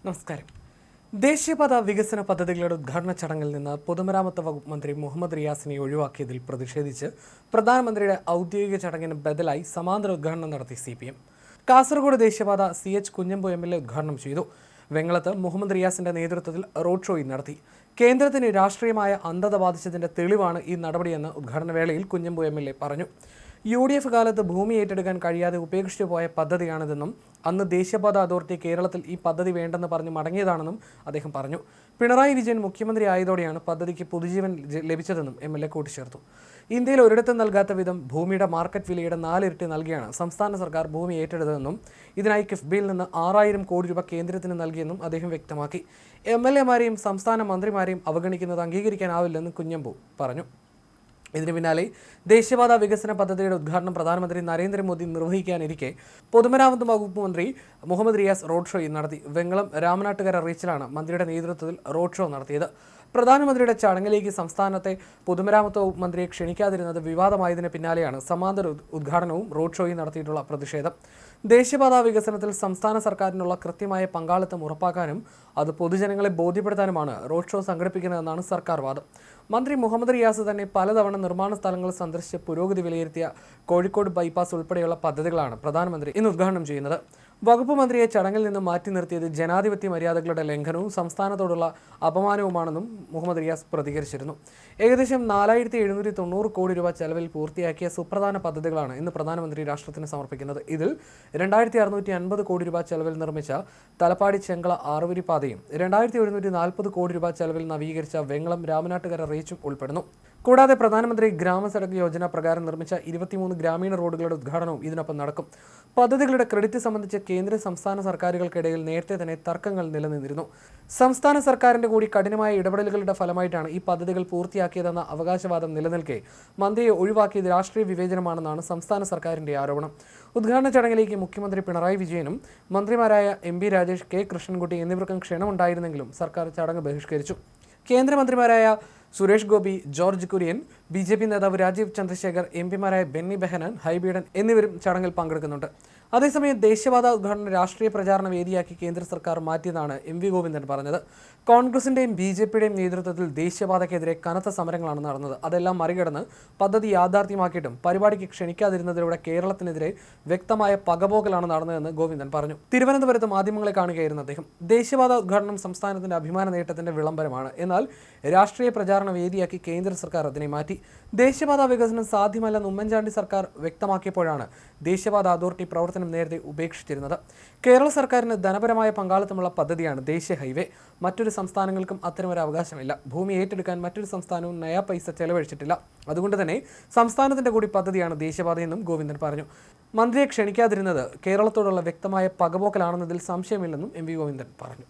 നമസ്കാരം. ദേശീയപാത വികസന പദ്ധതികളുടെ ഉദ്ഘാടന ചടങ്ങിൽ നിന്ന് പൊതുമരാമത്ത് വകുപ്പ് മന്ത്രി മുഹമ്മദ് റിയാസിനെ ഒഴിവാക്കിയതിൽ പ്രതിഷേധിച്ച് പ്രധാനമന്ത്രിയുടെ ഔദ്യോഗിക ചടങ്ങിന് ബദലായി സമാന്തര ഉദ്ഘാടനം നടത്തി CPM. കാസർഗോഡ് ദേശീയപാത CH കുഞ്ഞമ്പു MLA ഉദ്ഘാടനം ചെയ്തു. വെങ്ങളത്ത് മുഹമ്മദ് റിയാസിന്റെ നേതൃത്വത്തിൽ റോഡ് ഷോയും നടത്തി. കേന്ദ്രത്തിന് രാഷ്ട്രീയമായ അന്ധത ബാധിച്ചതിന്റെ തെളിവാണ് ഈ നടപടിയെന്ന് ഉദ്ഘാടന വേളയിൽ കുഞ്ഞമ്പു MLA പറഞ്ഞു. UDF കാലത്ത് ഭൂമി ഏറ്റെടുക്കാൻ കഴിയാതെ ഉപേക്ഷിച്ചു പോയ പദ്ധതിയാണിതെന്നും അന്ന് ദേശീയപാത അതോറിറ്റി കേരളത്തിൽ ഈ പദ്ധതി വേണ്ടെന്ന് പറഞ്ഞ് മടങ്ങിയതാണെന്നും അദ്ദേഹം പറഞ്ഞു. പിണറായി വിജയൻ മുഖ്യമന്ത്രി ആയതോടെയാണ് പദ്ധതിക്ക് പുതുജീവൻ ലഭിച്ചതെന്നും MLA കൂട്ടിച്ചേർത്തു. ഇന്ത്യയിൽ ഒരിടത്തും നൽകാത്ത വിധം ഭൂമിയുടെ മാർക്കറ്റ് വിലയുടെ 4 ഇരട്ടി നൽകിയാണ് സംസ്ഥാന സർക്കാർ ഭൂമി ഏറ്റെടുത്തതെന്നും ഇതിനായി കിഫ്ബിയിൽ നിന്ന് 6000 കോടി രൂപ കേന്ദ്രത്തിന് നൽകിയെന്നും അദ്ദേഹം വ്യക്തമാക്കി. MLA മാരെയും സംസ്ഥാന മന്ത്രിമാരെയും അവഗണിക്കുന്നത് അംഗീകരിക്കാനാവില്ലെന്നും കുഞ്ഞമ്പു പറഞ്ഞു. ഇതിന് പിന്നാലെ ദേശീയപാത വികസന പദ്ധതിയുടെ ഉദ്ഘാടനം പ്രധാനമന്ത്രി നരേന്ദ്രമോദി നിർവഹിക്കാനിരിക്കെ പൊതുമരാമത്ത് വകുപ്പ് മന്ത്രി മുഹമ്മദ് റിയാസ് റോഡ് ഷോ നടത്തി. വെങ്ങളം രാമനാട്ടുകര റീച്ചിലാണ് മന്ത്രിയുടെ നേതൃത്വത്തിൽ റോഡ് ഷോ നടത്തിയത്. പ്രധാനമന്ത്രിയുടെ ചടങ്ങിലേക്ക് സംസ്ഥാനത്തെ പൊതുമരാമത്ത് വകുപ്പ് മന്ത്രിയെ ക്ഷണിക്കാതിരുന്നത് വിവാദമായതിന് പിന്നാലെയാണ് സമാന്തര ഉദ്ഘാടനവും റോഡ് ഷോയും നടത്തിയിട്ടുള്ള പ്രതിഷേധം. ദേശീയപാത വികസനത്തിൽ സംസ്ഥാന സർക്കാരിനുള്ള കൃത്യമായ പങ്കാളിത്തം ഉറപ്പാക്കാനും അത് പൊതുജനങ്ങളെ ബോധ്യപ്പെടുത്താനുമാണ് റോഡ് ഷോ സംഘടിപ്പിക്കുന്നതെന്നാണ് സർക്കാർ വാദം. മന്ത്രി മുഹമ്മദ് റിയാസ് തന്നെ പലതവണ നിർമ്മാണ സ്ഥലങ്ങൾ സന്ദർശിച്ച് പുരോഗതി വിലയിരുത്തിയ കോഴിക്കോട് ബൈപ്പാസ് ഉൾപ്പെടെയുള്ള പദ്ധതികളാണ് പ്രധാനമന്ത്രി ഇന്ന് ഉദ്ഘാടനം ചെയ്യുന്നത്. വകുപ്പ് മന്ത്രിയെ ചടങ്ങിൽ നിന്ന് മാറ്റി നിർത്തിയത് ജനാധിപത്യ മര്യാദകളുടെ ലംഘനവും സംസ്ഥാനത്തോടുള്ള അപമാനവുമാണെന്നും മുഹമ്മദ് റിയാസ് പ്രതികരിച്ചിരുന്നു. ഏകദേശം 4790 കോടി രൂപ ചെലവിൽ പൂർത്തിയാക്കിയ സുപ്രധാന പദ്ധതികളാണ് ഇന്ന് പ്രധാനമന്ത്രി രാഷ്ട്രത്തിന് സമർപ്പിക്കുന്നത്. ഇതിൽ 2650 കോടി രൂപ ചെലവിൽ നിർമ്മിച്ച തലപ്പാടി ചെങ്കള ആറുവരി പാതയും 2140 കോടി രൂപ ചെലവിൽ നവീകരിച്ച വെങ്ങളം രാമനാട്ടുകര റീച്ചും ഉൾപ്പെടുന്നു. കൂടാതെ പ്രധാനമന്ത്രി ഗ്രാമസഡക് യോജന പ്രകാരം നിർമ്മിച്ച 23 ഗ്രാമീണ റോഡുകളുടെ ഉദ്ഘാടനവും ഇതിനൊപ്പം നടക്കും. പദ്ധതികളുടെ ക്രെഡിറ്റ് സംബന്ധിച്ച് കേന്ദ്ര സംസ്ഥാന സർക്കാരുകൾക്കിടയിൽ നേരത്തെ തന്നെ തർക്കങ്ങൾ നിലനിന്നിരുന്നു. സംസ്ഥാന സർക്കാരിന്റെ കൂടി കഠിനമായ ഇടപെടലുകളുടെ ഫലമായിട്ടാണ് ഈ പദ്ധതികൾ പൂർത്തിയാക്കിയതെന്ന അവകാശവാദം നിലനിൽക്കെ മന്ത്രിയെ ഒഴിവാക്കിയത് രാഷ്ട്രീയ വിവേചനമാണെന്നാണ് സംസ്ഥാന സർക്കാരിന്റെ ആരോപണം. ഉദ്ഘാടന ചടങ്ങിലേക്ക് മുഖ്യമന്ത്രി പിണറായി വിജയനും മന്ത്രിമാരായ MP രാജേഷ്, K കൃഷ്ണൻകുട്ടി എന്നിവർക്കും ക്ഷണമുണ്ടായിരുന്നെങ്കിലും സർക്കാർ ചടങ്ങ് ബഹിഷ്കരിച്ചു. കേന്ദ്രമന്ത്രിമാരായ സുരേഷ് ഗോപി, ജോർജ് കുര്യൻ, BJP നേതാവ് രാജീവ് ചന്ദ്രശേഖർ, MP മാരായ ബെന്നി ബെഹനാൻ, ഹൈബീഡൻ എന്നിവരും ചടങ്ങിൽ പങ്കെടുക്കുന്നുണ്ട്. അതേസമയം ദേശീയപാത ഉദ്ഘാടനം രാഷ്ട്രീയ പ്രചാരണ വേദിയാക്കി കേന്ദ്ര സർക്കാർ മാറ്റിയതാണ് MV ഗോവിന്ദൻ പറഞ്ഞത്. കോൺഗ്രസിന്റെയും BJPയുടെയും നേതൃത്വത്തിൽ ദേശീയപാതയ്ക്കെതിരെ കനത്ത സമരങ്ങളാണ് നടന്നത്. അതെല്ലാം മറികടന്ന് പദ്ധതി യാഥാർത്ഥ്യമാക്കിയിട്ടും പരിപാടിക്ക് ക്ഷണിക്കാതിരുന്നതിലൂടെ കേരളത്തിനെതിരെ വ്യക്തമായ പകപോക്കലാണ് നടന്നതെന്ന് ഗോവിന്ദൻ പറഞ്ഞു. തിരുവനന്തപുരത്ത് മാധ്യമങ്ങളെ കാണുകയായിരുന്നു അദ്ദേഹം. ദേശീയപാത ഉദ്ഘാടനം സംസ്ഥാനത്തിന്റെ അഭിമാന നേട്ടത്തിന്റെ വിളംബരമാണ്. എന്നാൽ രാഷ്ട്രീയ പ്രചാരണ വേദിയാക്കി കേന്ദ്ര സർക്കാർ അതിനെ മാറ്റി. ദേശീയപാത വികസനം സാധ്യമല്ലെന്ന് ഉമ്മൻചാണ്ടി സർക്കാർ വ്യക്തമാക്കിയപ്പോഴാണ് ദേശീയപാത അതോറിറ്റി പ്രവർത്തനം നേരത്തെ ഉപേക്ഷിച്ചിരുന്നത്. കേരള സർക്കാരിന് ധനപരമായ പങ്കാളിത്തമുള്ള പദ്ധതിയാണ് ദേശീയ ഹൈവേ. മറ്റൊരു സംസ്ഥാനങ്ങൾക്കും അത്തരമൊരു അവകാശമില്ല. ഭൂമി ഏറ്റെടുക്കാൻ മറ്റൊരു സംസ്ഥാനവും നയാ പൈസ ചെലവഴിച്ചിട്ടില്ല. അതുകൊണ്ട് തന്നെ സംസ്ഥാനത്തിന്റെ കൂടി പദ്ധതിയാണ് ദേശീയപാതയെന്നും ഗോവിന്ദൻ പറഞ്ഞു. മന്ത്രിയെ ക്ഷണിക്കാതിരുന്നത് കേരളത്തോടുള്ള വ്യക്തമായ പകപോക്കലാണെന്നതിൽ സംശയമില്ലെന്നും MV ഗോവിന്ദൻ പറഞ്ഞു.